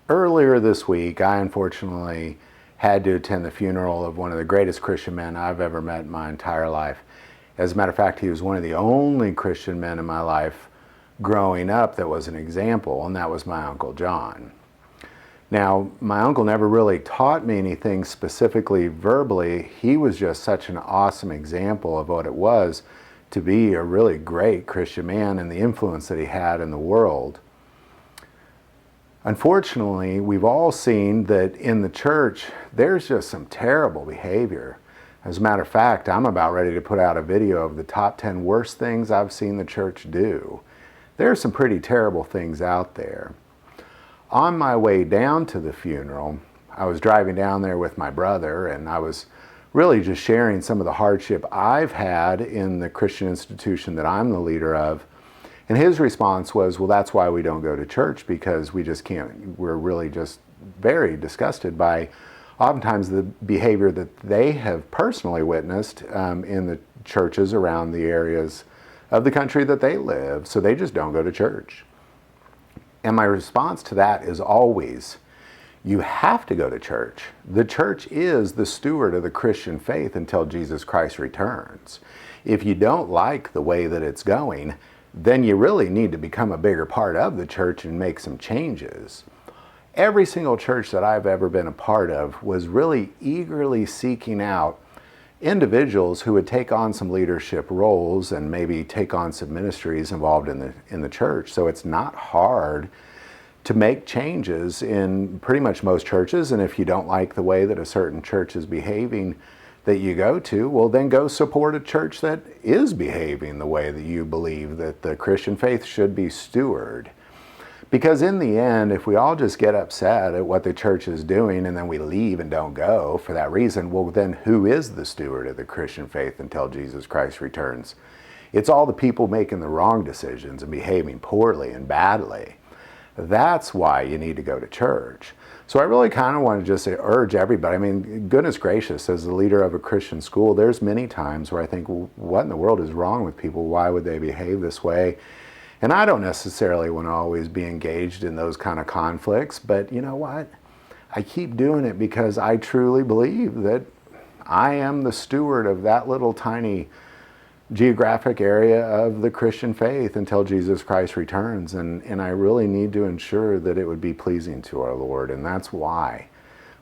Earlier this week, I unfortunately had to attend the funeral of one of the greatest Christian men I've ever met in my entire life. As a matter of fact, he was one of the only Christian men in my life growing up that was an example, and that was my Uncle John. Now, my uncle never really taught me anything specifically verbally. He was just such an awesome example of what it was to be a really great Christian man and the influence that he had in the world. Unfortunately, we've all seen that in the church, there's just some terrible behavior. As a matter of fact, I'm about ready to put out a video of the top 10 worst things I've seen the church do. There are some pretty terrible things out there. On my way down to the funeral, I was driving down there with my brother, and I was really just sharing some of the hardship I've had in the Christian institution that I'm the leader of. And his response was, well, that's why we don't go to church, because we just can't, we're really just very disgusted by oftentimes the behavior that they have personally witnessed in the churches around the areas of the country that they live, so they just don't go to church. And my response to that is always, you have to go to church. The church is the steward of the Christian faith until Jesus Christ returns. If you don't like the way that it's going, then you really need to become a bigger part of the church and make some changes. Every single church that I've ever been a part of was really eagerly seeking out individuals who would take on some leadership roles and maybe take on some ministries involved in the church. So it's not hard to make changes in pretty much most churches. And if you don't like the way that a certain church is behaving that you go to, well, then go support a church that is behaving the way that you believe that the Christian faith should be stewarded. Because in the end, if we all just get upset at what the church is doing and then we leave and don't go for that reason, well, then who is the steward of the Christian faith until Jesus Christ returns? It's all the people making the wrong decisions and behaving poorly and badly. That's why you need to go to church. So I really kind of want to just urge everybody. I mean, goodness gracious, as the leader of a Christian school, there's many times where I think, well, what in the world is wrong with people? Why would they behave this way? And I don't necessarily want to always be engaged in those kind of conflicts, but you know what? I keep doing it because I truly believe that I am the steward of that little tiny geographic area of the Christian faith until Jesus Christ returns. And I really need to ensure that it would be pleasing to our Lord. And that's why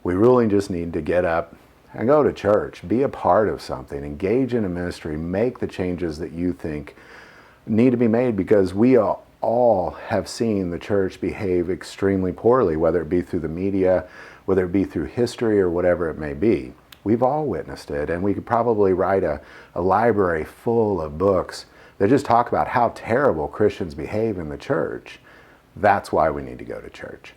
we really just need to get up and go to church, be a part of something, engage in a ministry, make the changes that you think need to be made, because we all have seen the church behave extremely poorly, whether it be through the media, whether it be through history, or whatever it may be. We've all witnessed it, and we could probably write a library full of books that just talk about how terrible Christians behave in the church. That's why we need to go to church.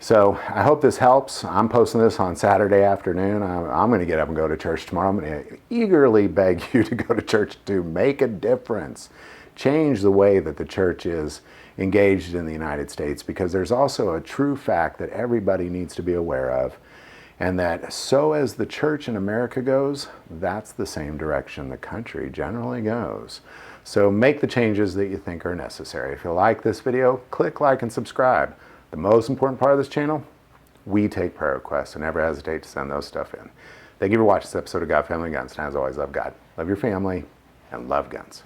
So I hope this helps. I'm posting this on Saturday afternoon. I'm going to get up and go to church tomorrow. I'm going to eagerly beg you to go to church to make a difference. Change the way that the church is engaged in the United States, because there's also a true fact that everybody needs to be aware of, and that so as the church in America goes, that's the same direction the country generally goes. So make the changes that you think are necessary. If you like this video, click like and subscribe. The most important part of this channel, we take prayer requests, so never hesitate to send those stuff in. Thank you for watching this episode of God, Family, Guns. And as always, love God, love your family, and love guns.